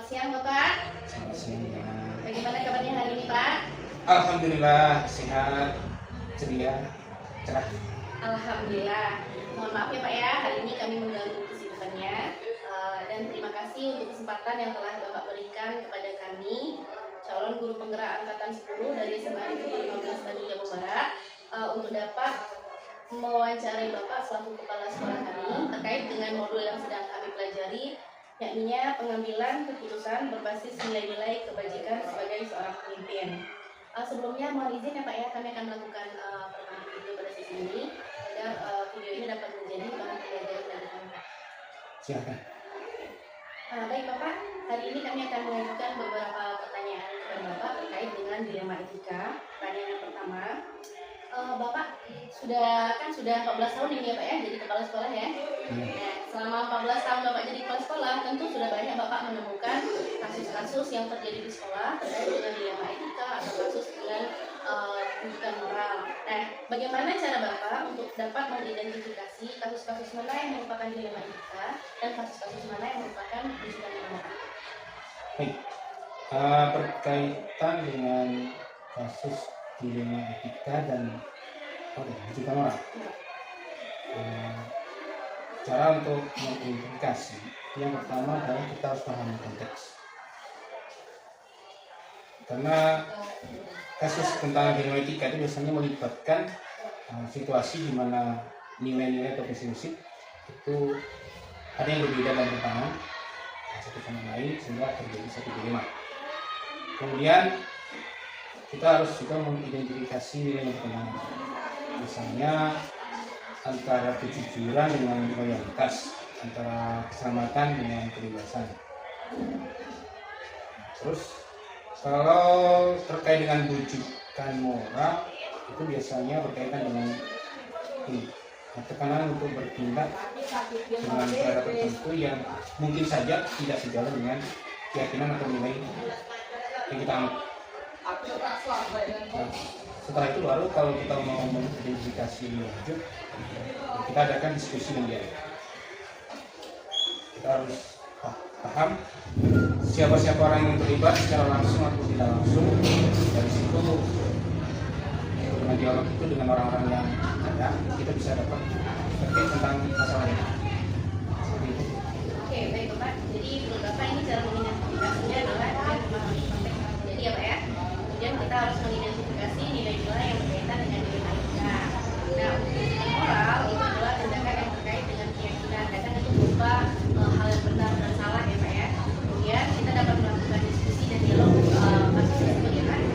siang Bapak. Selamat siang. Bagaimana kabarnya hari ini Pak? Alhamdulillah sehat, ceria, cerah. Alhamdulillah. Mohon maaf ya Pak ya, hari ini kami mengganggu kesibukannya. Dan terima kasih untuk kesempatan yang telah Bapak berikan kepada kami, calon guru penggerak angkatan 10 dari SMA Negeri 15 Bandung Jawa Barat, untuk dapat mewawancarai Bapak selaku kepala sekolah kami terkait dengan modul yang sedang kami pelajari, yakni pengambilan keputusan berbasis nilai-nilai kebajikan sebagai seorang pemimpin. Sebelumnya mohon izin ya Pak ya, kami akan melakukan perekaman video pada sesi ini agar video ini dapat menjadi bahan pembelajaran bagi kami. Silakan. Baik Bapak, hari ini kami akan mengajukan beberapa pertanyaan kepada Bapak terkait dengan dilema etika. Pertanyaan yang pertama, Bapak sudah 14 tahun ini ya Pak ya, jadi kepala sekolah ya. Nah, selama 14 tahun Bapak jadi kepala sekolah, tentu sudah banyak Bapak menemukan kasus-kasus yang terjadi di sekolah terkait dengan dilema etika atau kasus dengan pendidikan moral. Nah, bagaimana cara Bapak untuk dapat mengidentifikasi kasus-kasus mana yang merupakan dilema etika dan kasus-kasus mana yang merupakan pendidikan moral? Baik, berkaitan dengan kasus dilema etika dan pendidikan moral. Cara untuk mengidentifikasi yang pertama adalah kita harus paham konteks. Karena kasus tentang dilema etika itu biasanya melibatkan situasi di mana nilai-nilai atau prinsip itu ada yang berbeda dan bertentangan satu sama lain sehingga terjadi satu dilema. Kemudian kita harus juga mengidentifikasi nilai yang bertentangan. Misalnya antara kejujuran dengan loyalitas, antara keselamatan dengan kebebasan. Terus kalau terkait dengan rujukan moral itu biasanya berkaitan dengan tekanan untuk bertindak dengan cara tertentu yang mungkin saja tidak sejalan dengan keyakinan atau nilai yang kita anut. Nah, setelah itu baru kalau kita mau mengidentifikasi lanjut, kita adakan diskusi dengan dia. Kita harus paham siapa-siapa orang yang terlibat secara langsung atau tidak langsung. Dari situ dengan dialog itu dengan orang-orang yang ada, kita bisa dapat perspektif tentang masalah ini. Oke, baik Bapak. Jadi menurut Bapak ini cara mengidentifikasinya adalah dengan memahami konteks yang terjadi ya Pak ya. Kemudian kita harus mengidentifikasi nilai-nilai yang berkaitan dengan dilema etika. Nah, untuk pendidikan moral itu adalah tindakan yang terkait dengan keyakinan. Kadang itu berupa hal yang benar dan salah ya Pak ya. Kemudian kita dapat melakukan diskusi dan dialog kasusnya bagaimana.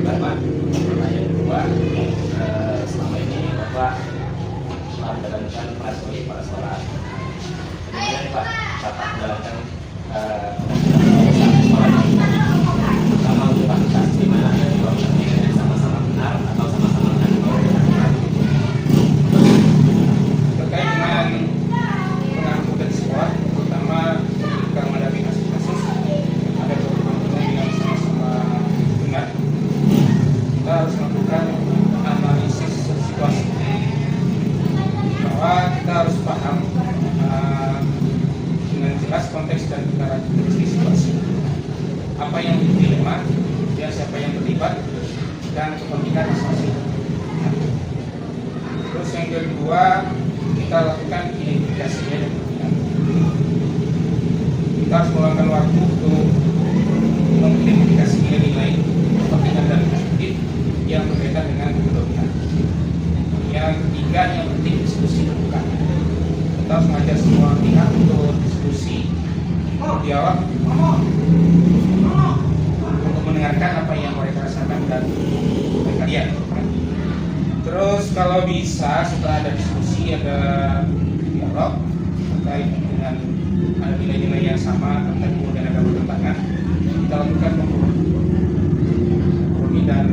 Bapak, pertanyaan kedua, selama ini Bapak telah menjalankan prasoi para sholat. Kemudian Pak, Bapak menjalankan sholat sama untuk kasus di mana ada dua kepentingan yang sama-sama benar atau sama-sama benar. Terkait dengan pengangkutan sekolah, terutama ketika menghadapi kasus-kasus ada dua kepentingan yang sama-sama benar, kita harus melakukan analisis situasi bahwa kita harus paham dengan jelas konteks dan karakteristik situasi, apa yang dilema, dan siapa yang terlibat, dan kepentingan masing-masing. Terus yang kedua, kita lakukan identifikasinya dan kepentingan. Kita harus meluangkan waktu untuk mengidentifikasi nilai-nilai kepentingan dan prinsip yang berkaitan dengan kepentingan. Yang ketiga, yang penting diskusi terbuka. Kita harus mengajak semua pihak untuk diskusi, berdialog, untuk mendengarkan apa yang mereka rasakan dan mereka lihat. Terus kalau bisa setelah ada diskusi, ada dialog terkait dengan ada nilai-nilai yang sama tentang kemudian ada pertentangan, kita lakukan kompromi dan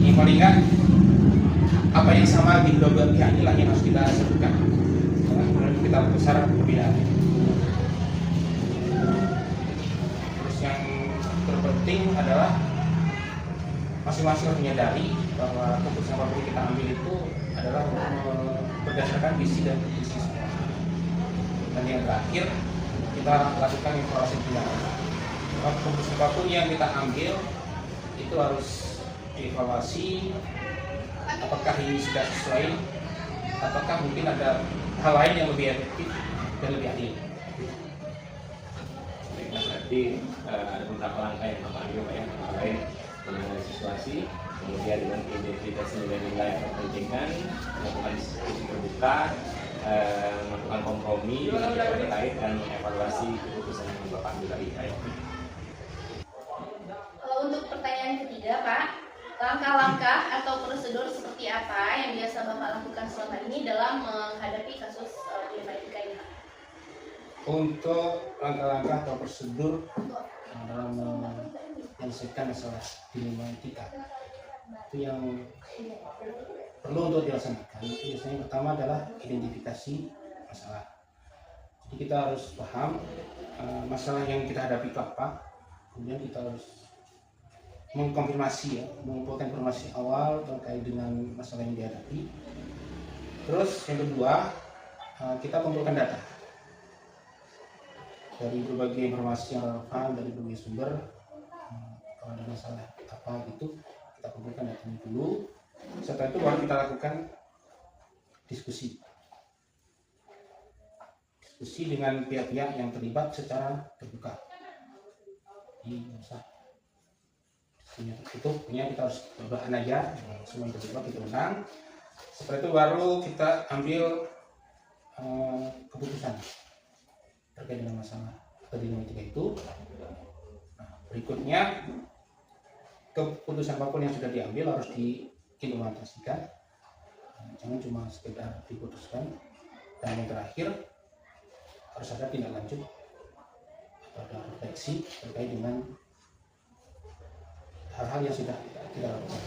yang paling enggak apa yang sama di kedua belah pihak inilah yang harus kita sebutkan. Kemudian kita besar perbedaan. Terus yang terpenting adalah masing-masing harus menyadari bahwa keputusan apa yang kita ambil itu adalah berdasarkan visi dan visi sekolah. Dan yang terakhir, kita lakukan evaluasi ulang. Keputusan apapun yang kita ambil itu harus dievaluasi, apakah ini sudah sesuai, apakah mungkin ada hal lain yang lebih efektif dan lebih adil. Nah, berarti ada beberapa langkah yang Bapak ambil Pak ya, antara lain mengenai situasi, kemudian dengan identitas nilai-nilai yang terpentingkan, melakukan diskusi terbuka, melakukan kompromi dengan pihak terkait dan mengevaluasi keputusan yang Bapak ambil tadi. Untuk pertanyaan ketiga, Pak, langkah-langkah atau prosedur seperti apa yang biasa Bapak lakukan selama ini dalam menghadapi kasus dilema etika ini, Pak? Untuk langkah-langkah atau prosedur dalam menyelesaikan masalah dilema etika itu yang perlu untuk dilaksanakan itu biasanya pertama adalah identifikasi masalah. Jadi kita harus paham masalah yang kita hadapi itu apa, kemudian kita harus mengkonfirmasi ya, mengumpulkan informasi awal terkait dengan masalah yang dihadapi. Terus yang kedua, kita kumpulkan data dari berbagai informasi yang relevan dari berbagai sumber. Kalau ada masalah apa gitu, kita kumpulkan datanya dulu. Setelah itu baru kita lakukan diskusi dengan pihak-pihak yang terlibat secara terbuka. Jadi itu punya kita harus berbahan aja, semua yang terlibat kita undang. Setelah itu baru kita ambil keputusan terkait dengan masalah dilema etika itu. Nah, berikutnya keputusan apapun yang sudah diambil harus diimplementasikan, jangan cuma sekedar diputuskan. Dan yang terakhir harus ada tindak lanjut atau ada refleksi terkait dengan hal-hal yang sudah kita lakukan.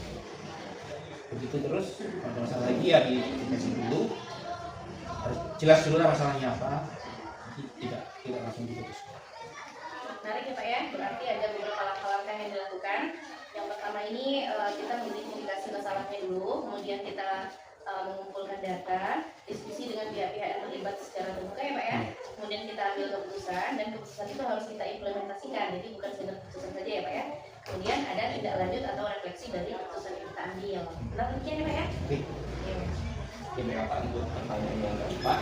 Begitu terus, ada masalah lagi ya dikasih dulu, harus jelas dulu lah masalahnya apa, jadi tidak langsung diputuskan. Menarik ya Pak ya, berarti ada beberapa langkah-langkah yang dilakukan. Yang pertama ini kita mengidentifikasi masalahnya dulu, kemudian kita mengumpulkan data, diskusi dengan pihak-pihak yang terlibat secara terbuka ya Pak ya. Kemudian kita ambil keputusan dan keputusan itu harus kita implementasikan, jadi bukan sekedar keputusan saja ya Pak ya. Kemudian ada tindak lanjut atau refleksi dari keputusan yang kita ambil. Benar demikian ya Pak ya? Oke, Bapak, untuk pertanyaan yang keempat,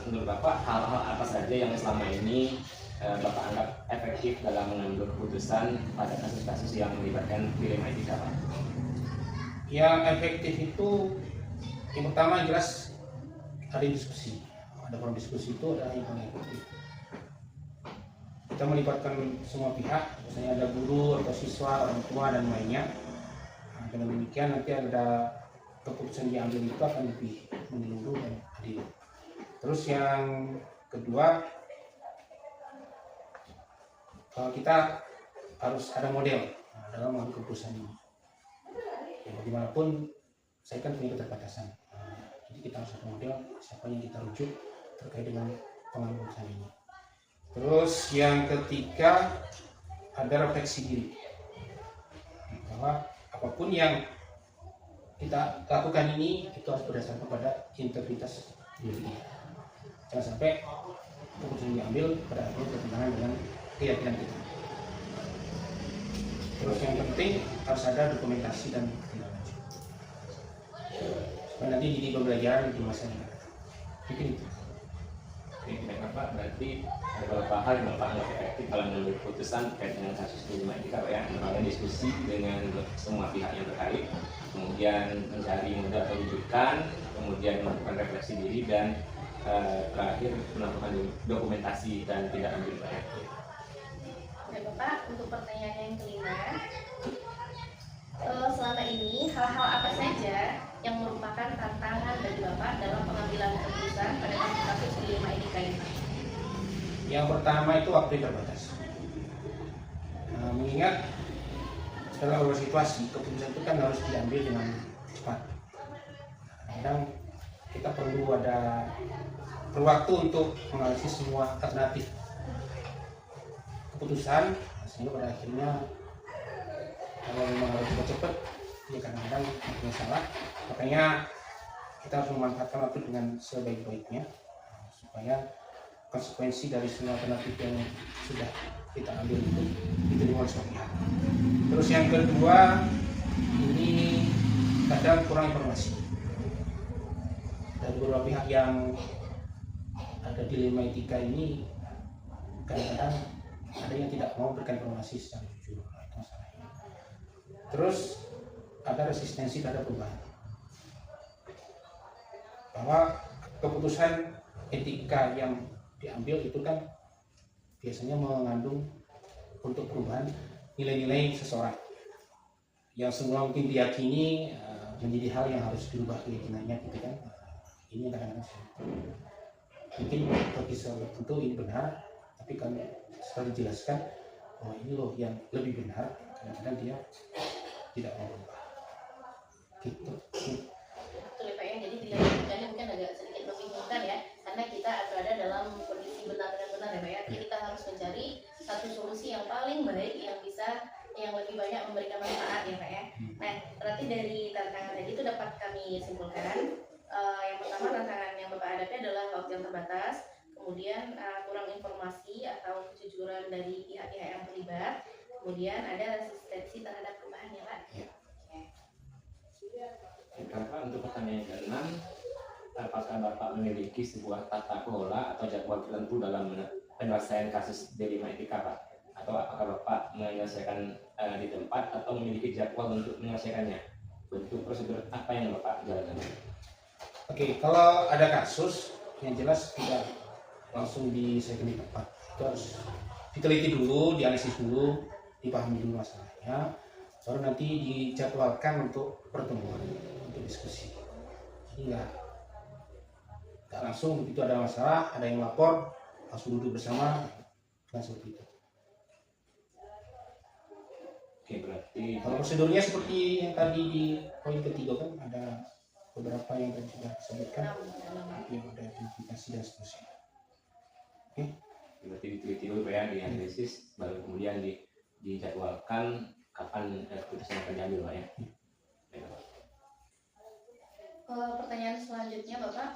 menurut Bapak hal-hal apa saja yang selama ini Bapak anggap efektif dalam mengambil keputusan pada kasus-kasus yang melibatkan dilema etika Pak? Yang efektif itu yang pertama jelas ada diskusi. Ada forum diskusi itu adalah yang paling efektif. Kita melibatkan semua pihak, misalnya ada guru atau siswa, orang tua dan lainnya. Nah, dengan demikian nanti ada keputusan yang diambil itu akan lebih menyeluruh dan adil. Terus yang kedua, kita harus ada model dalam mengambil keputusan ini. Ya, bagaimanapun saya kan punya keterbatasan, jadi kita harus ada model siapa yang kita rujuk terkait dengan pengambilan keputusan ini. Terus yang ketiga ada refleksi diri, bahwa apapun yang kita lakukan ini itu harus berdasarkan pada integritas diri. Jangan sampai keputusan yang diambil pada akhirnya bertentangan dengan keyakinan kita. Terus yang penting harus ada dokumentasi dan tindak lanjut supaya nanti jadi pembelajaran di masa yang akan datang. Mungkin itu. Oke, baik Pak, berarti ada beberapa hal yang Bapak anggap efektif dalam mengambil keputusan terkait dengan kasus dilema etika Pak ya, antara diskusi dengan semua pihak yang terkait, kemudian mencari modal atau rujukan, kemudian melakukan refleksi diri, dan terakhir melakukan dokumentasi dan tidak ambil Pak ya. Oke Bapak, untuk pertanyaan yang kelima, selama ini hal-hal apa saja yang merupakan tantangan bagi Bapak dalam pengambilan keputusan pada kasus dilema etika ini? Yang pertama itu waktu terbatas. Mengingat setelah beberapa situasi keputusan itu kan harus diambil dengan cepat. Kadang kita perlu waktu untuk menganalisis semua alternatif keputusan, sehingga pada akhirnya kalau memang harus cepat ya kadang-kadang masalah. Makanya kita harus memanfaatkan waktu dengan sebaik-baiknya supaya konsekuensi dari semua alternatif yang sudah kita ambil untuk diterima oleh semua pihak. Terus yang kedua, ini kadang kurang informasi dari beberapa pihak yang ada dilema etika ini. Kadang-kadang ada yang tidak mau berikan informasi secara jujur, itu masalahnya. Terus ada resistensi terhadap perubahan, bahwa keputusan etika yang diambil itu kan biasanya mengandung untuk perubahan nilai-nilai seseorang yang semua mungkin diyakini menjadi hal yang harus dirubah keyakinannya gitu kan. Ini kadang-kadang mungkin bagi seorang tertentu ini benar, tapi kan setelah dijelaskan bahwa ini loh yang lebih benar, kadang-kadang dia tidak mau berubah gitu. Betul ya Pak ya, jadi dinamikanya mungkin agak sedikit membingungkan ya, karena kita berada dalam kondisi benar dan benar ya Pak ya. Jadi kita harus mencari satu solusi yang paling baik yang bisa, yang lebih banyak memberikan manfaat ya Pak ya. Nah, berarti dari tantangan tadi itu dapat kami simpulkan, yang pertama tantangan yang Bapak hadapi adalah waktu yang terbatas, kemudian kurang informasi atau kejujuran dari pihak-pihak yang terlibat, kemudian ada resistensi terhadap perubahan ya Pak. Bapak, untuk pertanyaan ke-6, apakah Bapak memiliki sebuah tata kelola atau jadwal tertentu dalam penyelesaian kasus dilema etika Pak? Atau apakah Bapak menyelesaikan di tempat atau memiliki jadwal untuk menyelesaikannya? Bentuk prosedur apa yang Bapak jalankan? Oke, kalau ada kasus yang jelas tidak langsung diselesaikan di tempat, itu harus diteliti dulu, dianalisis dulu, dipahami dulu masalahnya, baru nanti dijadwalkan untuk pertemuan, untuk diskusi. Jadi nggak langsung begitu ada masalah, ada yang lapor, langsung duduk bersama, bukan seperti itu. Oke, berarti Kalau prosedurnya seperti yang tadi di poin ketiga kan ada beberapa yang tadi sudah disebutkan, yang ada identifikasi dan seterusnya. Oke. berarti diteliti dulu Pak ya, dianalisis, baru kemudian dijadwalkan kapan keputusan akan diambil Pak ya. Pertanyaan selanjutnya Bapak,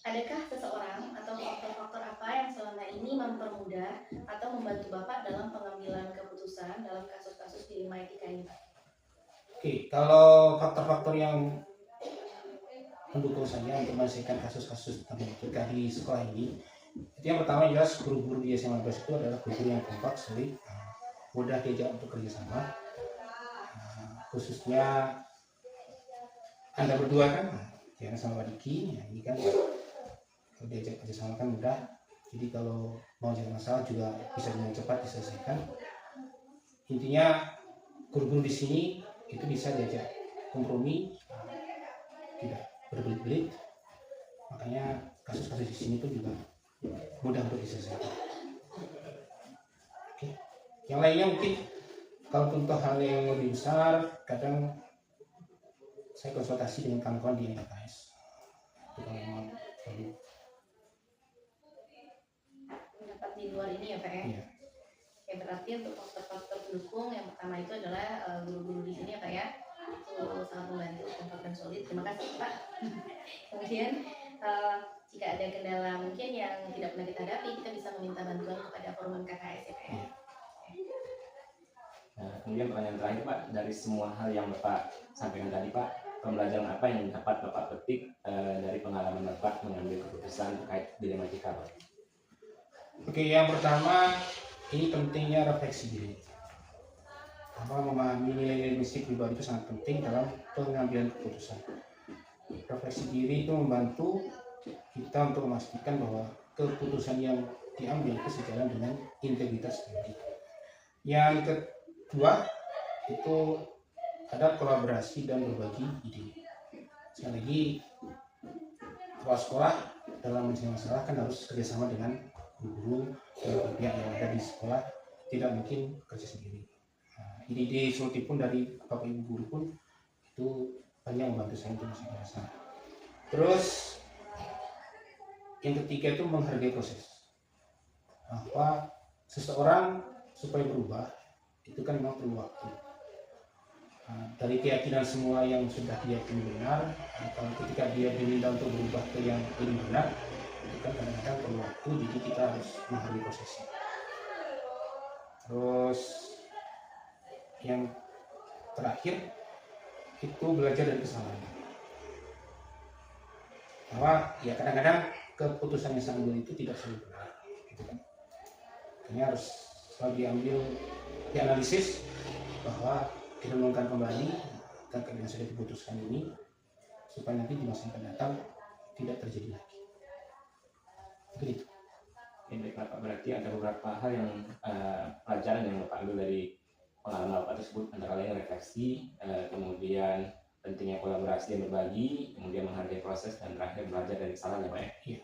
adakah seseorang atau faktor-faktor apa yang selama ini mempermudah atau membantu Bapak dalam pengambilan keputusan dalam kasus-kasus dilema etika ini Pak? Oke, kalau faktor-faktor yang mendukung saya untuk menyelesaikan kasus-kasus tentang etika di sekolah ini, itu yang pertama jelas guru-guru di SMA 12 itu adalah guru yang kompak, solid, mudah diajak untuk kerjasama. Khususnya Anda berdua kan, Tiana sama Pak Diki, ya, ini kan kalau diajak kerjasama kan mudah. Jadi kalau mau jadi masalah juga bisa dengan cepat diselesaikan. Intinya guru-guru di sini itu bisa diajak kompromi, tidak berbelit-belit. Makanya kasus-kasus di sini pun juga mudah untuk diselesaikan. Oke. Yang lainnya mungkin kalau contoh hal yang lebih besar, kadang saya konsultasi dengan kawan-kawan di NKS. Itu kalau memang perlu. Mendapat di luar ini ya Pak ya? Iya. Ya berarti untuk faktor-faktor pendukung yang pertama itu adalah guru-guru di sini ya Pak ya, itu sangat membantu, kompak dan solid. Terima kasih Pak. Kemudian jika ada kendala mungkin yang tidak pernah kita hadapi, kita bisa meminta bantuan kepada forum KKS ya Pak ya. Nah, kemudian pertanyaan terakhir Pak, dari semua hal yang Bapak sampaikan tadi Pak, pembelajaran apa yang dapat Bapak petik dari pengalaman Bapak mengambil keputusan terkait dilema etika Pak? Oke, yang pertama ini pentingnya refleksi diri. Memahami nilai-nilai mistik pribadi itu sangat penting dalam pengambilan keputusan. Refleksi diri itu membantu kita untuk memastikan bahwa keputusan yang diambil itu sejalan dengan integritas diri. Yang kedua itu ada kolaborasi dan berbagi ide. Sekali lagi, kepala sekolah dalam menyelesaikan masalah kan harus kerjasama dengan guru dan pihak yang ada di sekolah, tidak mungkin kerja sendiri. Ide-ide solutif pun dari bapak ibu guru pun itu banyak membantu saya untuk menyelesaikan masalah. Terus yang ketiga itu menghargai proses. Bahwa seseorang supaya berubah itu kan memang perlu waktu. Dari keyakinan semua yang sudah diyakini benar, atau ketika dia diminta untuk berubah ke yang lebih benar, itu kan kadang-kadang perlu waktu, jadi kita harus memahami prosesnya. Terus yang terakhir itu belajar dari kesalahan. Bahwa ya kadang-kadang keputusan yang saya ambil itu tidak selalu benar, gitu kan. Ini harus selalu dianalisis bahwa direnungkan kembali terkait yang sudah diputuskan ini supaya nanti di masa yang akan datang tidak terjadi lagi. Begitu. Ya, baik Bapak, berarti ada beberapa hal yang pelajaran yang Bapak ambil dari pengalaman Bapak tersebut, antara lain refleksi, kemudian pentingnya kolaborasi dan berbagi, kemudian menghargai proses, dan terakhir belajar dari kesalahan ya Pak ya. Iya.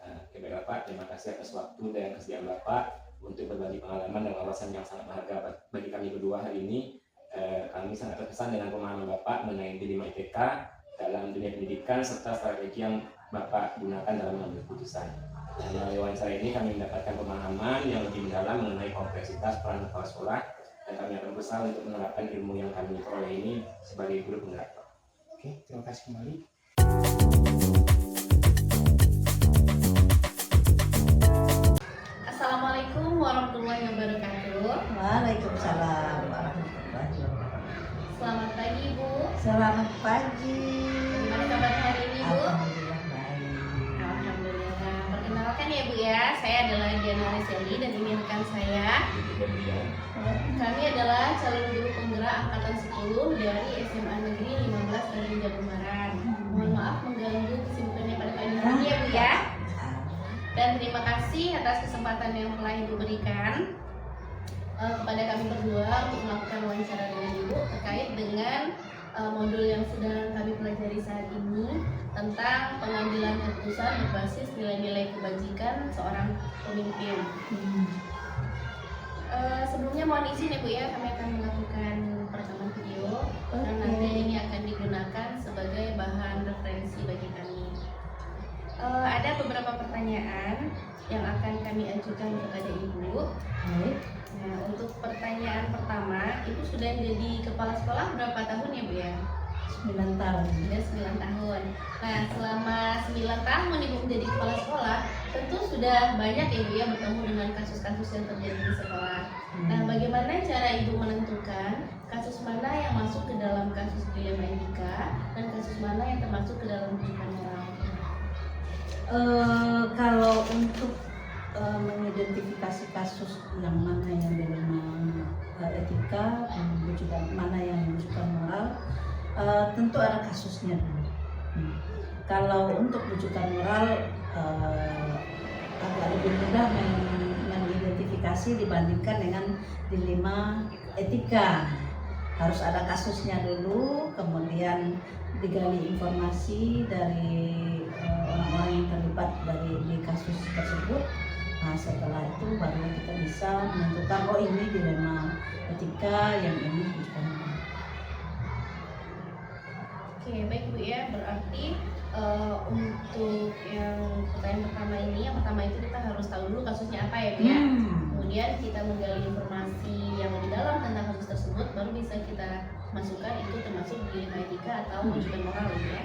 Oke baik Bapak, terima kasih atas waktu dan kesediaan Bapak untuk berbagi pengalaman dan wawasan yang sangat berharga bagi kami berdua hari ini. Kami sangat terkesan dengan pemahaman Bapak mengenai D5 ITK dalam dunia pendidikan serta strategi yang Bapak gunakan dalam mengambil keputusan. Dan melalui wawancara ini kami mendapatkan pemahaman yang lebih mendalam mengenai kompleksitas peran kepala sekolah, dan kami akan berusaha untuk menerapkan ilmu yang kami peroleh ini sebagai guru penggerak. Oke, terima kasih kembali. Assalamualaikum warahmatullahi wabarakatuh. Waalaikumsalam warahmatullahi wabarakatuh. Selamat pagi Ibu. Selamat pagi. Gimana kabarnya hari ini Bu? Alhamdulillah baik. Alhamdulillah. Perkenalkan ya Bu ya, saya adalah Diana Leseli dan ini rekan saya. Kemudian Kami adalah calon guru penggerak angkatan 10 dari SMA Negeri 15 dari Jabumaran. Mohon maaf mengganggu kesibukannya pada pagi hari ya Bu ya. Dan terima kasih atas kesempatan yang telah Ibu berikan kepada kami berdua untuk melakukan wawancara dengan Ibu terkait dengan modul yang sedang kami pelajari saat ini tentang pengambilan keputusan berbasis nilai-nilai kebajikan seorang pemimpin. Sebelumnya mohon izin ya Bu ya, kami akan melakukan perekaman video dan nanti ini akan digunakan sebagai bahan referensi bagi kami. Ada beberapa pertanyaan yang akan kami ajukan kepada Ibu. Baik. Nah, untuk pertanyaan pertama, Ibu sudah jadi kepala sekolah berapa tahun ya Bu ya? 9 tahun. Sudah 9 tahun. Nah, selama 9 tahun Ibu menjadi kepala sekolah, tentu sudah banyak ya Bu ya bertemu dengan kasus-kasus yang terjadi di sekolah. Nah, bagaimana cara Ibu menentukan kasus mana yang masuk ke dalam kasus dilema etika dan kasus mana yang termasuk ke dalam rujukan moral? Kalau untuk mengidentifikasi kasus yang mana yang dilema etika dan juga mana yang rujukan moral, tentu ada kasusnya dulu. Kalau untuk rujukan moral agak lebih mudah mengidentifikasi dibandingkan dengan dilema etika. Harus ada kasusnya dulu, kemudian digali informasi dari orang-orang yang terlibat di kasus tersebut. Nah, setelah itu baru kita bisa menentukan, oh ini dilema etika, yang ini bukan. Oke, baik Bu ya, berarti untuk yang pertanyaan pertama ini, yang pertama itu kita harus tahu dulu kasusnya apa ya Bu ya. Kemudian kita menggali informasi yang lebih dalam tentang kasus tersebut, baru bisa kita masukkan itu termasuk dilema etika atau rujukan moral ya.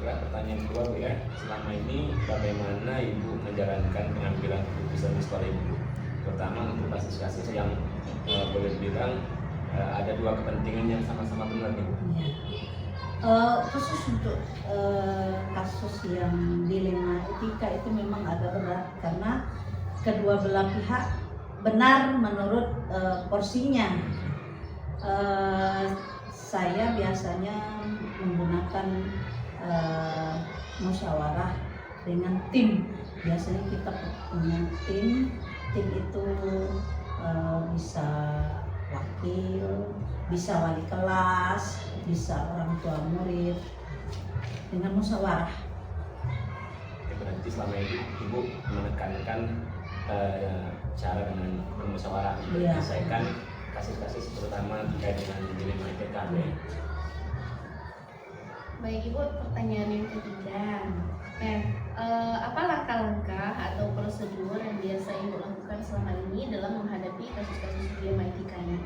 baiklah, pertanyaan kedua Bu ya, selama ini bagaimana Ibu menjalankan pengambilan keputusan di sekolah Ibu, terutama untuk kasus-kasus yang boleh dibilang ada dua kepentingan yang sama-sama benar nih Bu. Khusus untuk kasus yang dilema etika itu memang agak berat karena kedua belah pihak benar menurut porsinya. Saya biasanya menggunakan musyawarah dengan tim. Biasanya kita punya tim itu bisa wakil, bisa wali kelas, bisa orang tua murid, dengan musyawarah. Berarti selama ini Ibu menekankan cara dengan bermusyawarah untuk menyelesaikan kasus-kasus terutama terkait dengan dilema etika. Baik Ibu, pertanyaan yang ketiga. Apa langkah-langkah atau prosedur yang biasa Ibu lakukan selama ini dalam menghadapi kasus-kasus dilema etika ini?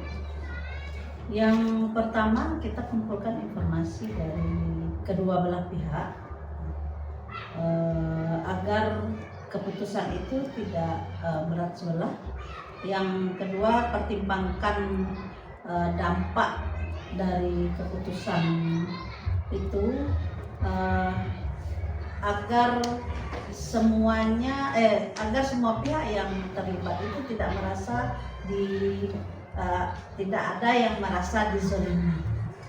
Yang pertama, kita kumpulkan informasi dari kedua belah pihak. agar keputusan itu tidak berat sebelah. Yang kedua, pertimbangkan dampak dari keputusan itu agar agar semua pihak yang terlibat itu tidak merasa tidak ada yang merasa dizolimi.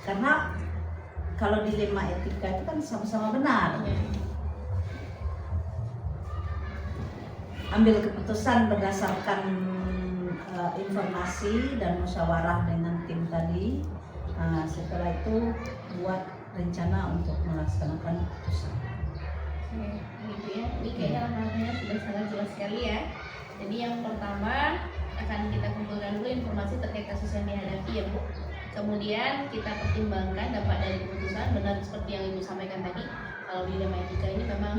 Karena kalau dilema etika itu kan sama-sama benar. Ambil keputusan berdasarkan informasi dan musyawarah dengan tim tadi. Setelah itu buat rencana untuk melaksanakan keputusan. Gitu ya. Ini kayaknya langkahnya sudah sangat jelas sekali ya. Jadi yang pertama akan kita kumpulkan dulu informasi terkait kasus yang dihadapi ya Bu. Kemudian kita pertimbangkan dampak dari keputusan, benar seperti yang Ibu sampaikan tadi. Kalau dilema etika ini memang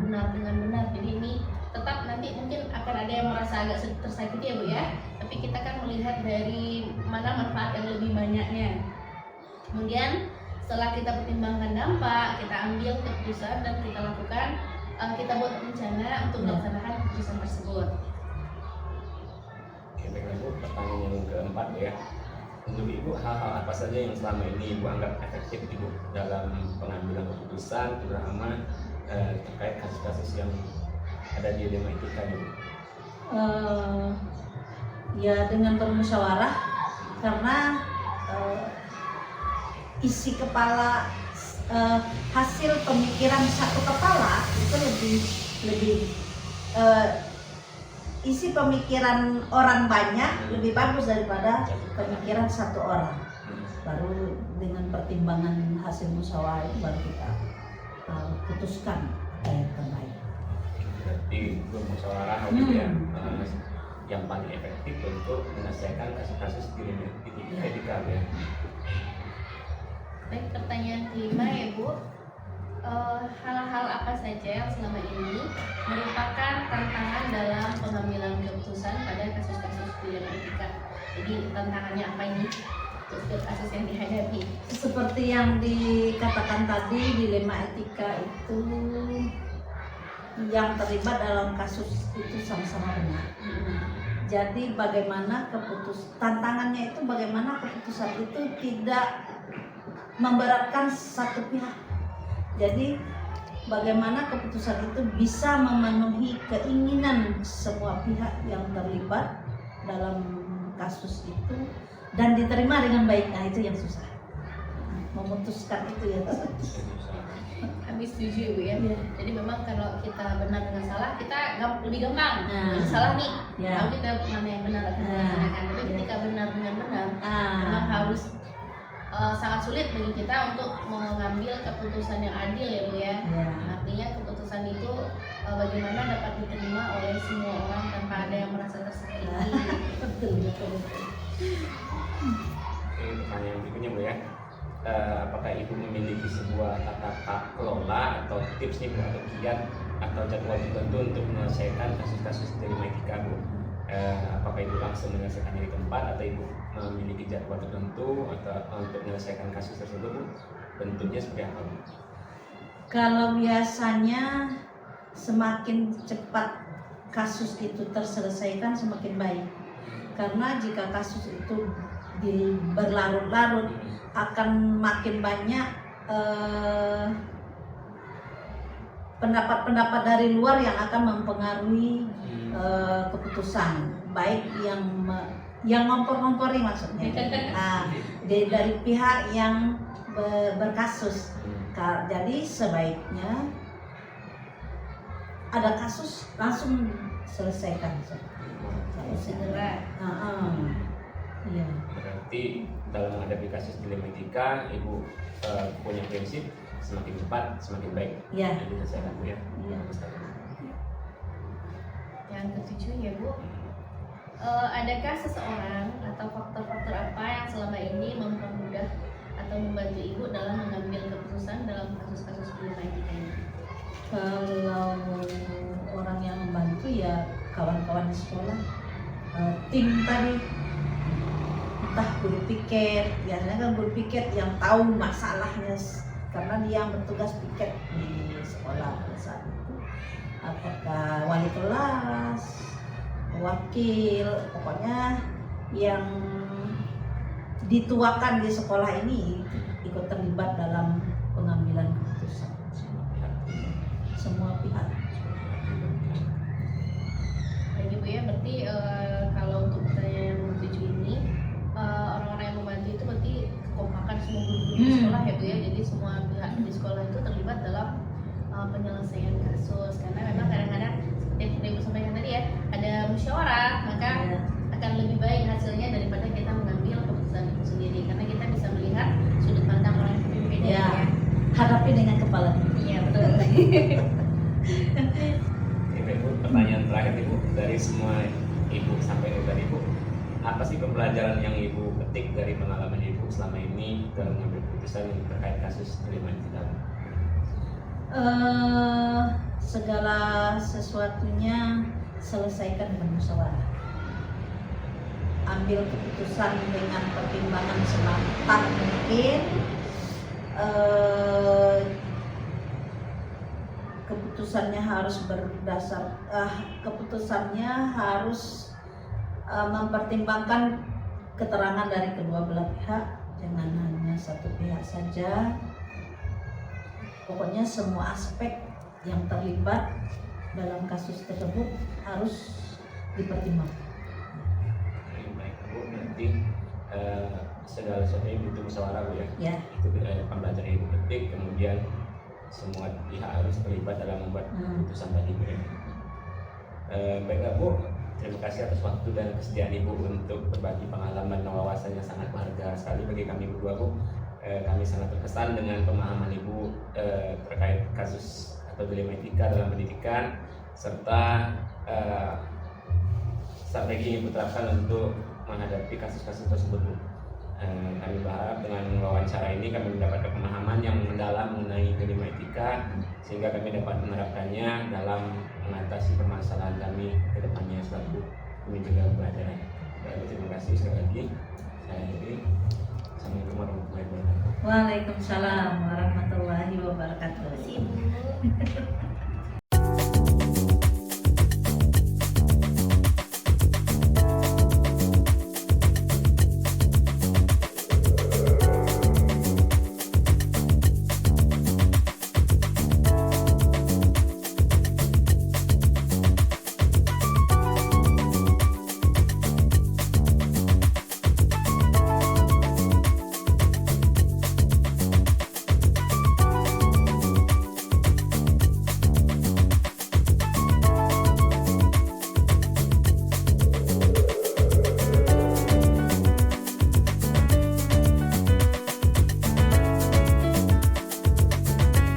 benar dengan benar. Jadi ini tetap nanti mungkin akan ada yang merasa agak tersakiti ya Bu ya. Tapi kita kan melihat dari mana manfaat yang lebih banyaknya. Kemudian setelah kita pertimbangkan dampak, kita ambil keputusan dan kita lakukan, kita buat rencana untuk melaksanakan keputusan tersebut. Oke, baiklah Bu, pertanyaan yang keempat ya. Untuk Ibu, hal-hal apa saja yang selama ini Ibu anggap efektif Ibu dalam pengambilan keputusan, terutama terkait kasus-kasus yang ada di dilema etika Ibu? Ya dengan bermusyawarah, karena isi kepala hasil pemikiran satu kepala itu lebih isi pemikiran orang banyak lebih bagus daripada pemikiran satu orang. Baru dengan pertimbangan hasil musyawarah itu baru kita putuskan apa yang terbaik. Berarti bermusyawarah gitu ya, yang paling efektif untuk menyelesaikan kasus-kasus dilema etika ya. Baik, pertanyaan kelima ya Bu. Hal-hal apa saja yang selama ini merupakan tantangan dalam pengambilan keputusan pada kasus-kasus dilema etika? Jadi tantangannya apa ini untuk kasus yang dihadapi? Seperti yang dikatakan tadi, dilema etika itu yang terlibat dalam kasus itu sama-sama benar. Jadi bagaimana tantangannya itu bagaimana keputusan itu tidak memberatkan satu pihak. Jadi bagaimana keputusan itu bisa memenuhi keinginan semua pihak yang terlibat dalam kasus itu dan diterima dengan baik. Nah itu yang susah, memutuskan itu ya. Kami setuju Bu ya. Jadi memang kalau kita benar dengan salah, kita lebih gampang. Ini salah nih, tahu kita mana yang benar akan melaksanakan. Tapi ketika benar dengan benar, memang harus sangat sulit bagi kita untuk mengambil keputusan yang adil ya Bu ya. Artinya keputusan itu bagaimana dapat diterima oleh semua orang tanpa ada yang merasa tersakiti. Betul. Oke, pertanyaan berikutnya Bu ya. Apakah Ibu memiliki sebuah tata kelola atau tips nih Bu, atau kiat atau jadwal tertentu untuk menyelesaikan kasus-kasus dilema etika Bu? Apakah Ibu langsung menyelesaikannya di tempat atau Ibu memiliki jadwal tertentu atau untuk menyelesaikan kasus tersebut Bu? Bentuknya seperti apa Bu? Kalau biasanya semakin cepat kasus itu terselesaikan semakin baik. Karena jika kasus itu berlarut-larut akan makin banyak pendapat-pendapat dari luar yang akan mempengaruhi keputusan, baik yang ngompor-ngompori maksudnya. Dari pihak yang berkasus. Jadi sebaiknya ada kasus langsung selesaikan. Segera. Iya. Berarti dalam menghadapi kasus dilema etika, Ibu punya prinsip semakin cepat semakin baik. Iya. Jadi selesaikan Bu ya. Iya. Yang ketujuh ya Bu, adakah seseorang atau faktor-faktor apa yang selama ini mempermudah atau membantu Ibu dalam mengambil keputusan dalam kasus-kasus dilema etika ini? Kalau orang yang membantu ya kawan-kawan di sekolah, tim tadi, entah guru piket, biasanya kan guru piket yang tahu masalahnya karena dia yang bertugas piket di sekolah pada saat itu. Apakah wali kelas, wakil, pokoknya yang dituakan di sekolah ini ikut terlibat dalam pengambilan keputusan semua pihak. Baik Ibu ya, berarti kalau untuk pertanyaan yang tujuh ini orang-orang yang membantu itu berarti kekompakan semua guru di sekolah ya Bu ya, jadi semua pihak di sekolah itu terlibat dalam penyelesaian kasus, karena memang kadang-kadang seperti yang Ibu sampaikan tadi ya, ada musyawarah, maka akan lebih baik hasilnya daripada kita mengambil keputusan itu sendiri, karena kita bisa melihat sudut pandang orang yang berbeda Ya, ya. hadapi dengan kepala. Iya betul. Oke, Ibu, pertanyaan terakhir Ibu, dari semua Ibu sampai tadi Ibu, apa sih pembelajaran yang Ibu petik dari pengalaman Ibu selama ini dalam mengambil keputusan yang terkait kasus terima etika? Segala sesuatunya selesaikan dengan musyawarah. Ambil keputusan dengan pertimbangan sematang mungkin. Keputusannya harus berdasar, keputusannya harus mempertimbangkan keterangan dari kedua belah pihak, jangan hanya satu pihak saja. Pokoknya semua aspek yang terlibat dalam kasus tersebut harus dipertimbangkan. Baik Bu, nanti segala sesuatunya butuh musyawarah Bu ya. Ya. Itu pembelajaran yang Ibu petik, kemudian semua pihak harus terlibat dalam membuat keputusan tadi Bu ya. Baiklah Bu, terima kasih atas waktu dan kesediaan Ibu untuk berbagi pengalaman dan wawasan yang sangat berharga sekali bagi kami berdua Bu. Kami sangat terkesan dengan pemahaman Ibu terkait kasus atau dilema etika dalam pendidikan, serta strategi yang Ibu terapkan untuk menghadapi kasus-kasus tersebut Bu. Kami berharap dengan wawancara ini kami mendapatkan pemahaman yang mendalam mengenai dilema etika, sehingga kami dapat menerapkannya dalam mengatasi permasalahan kami ke depannya selaku pemimpin dalam pelajaran. Terima kasih sekali lagi. Saya Heri. Assalamualaikum warahmatullahi wabarakatuh. Waalaikumsalam warahmatullahi wabarakatuh. Terima kasih Ibu.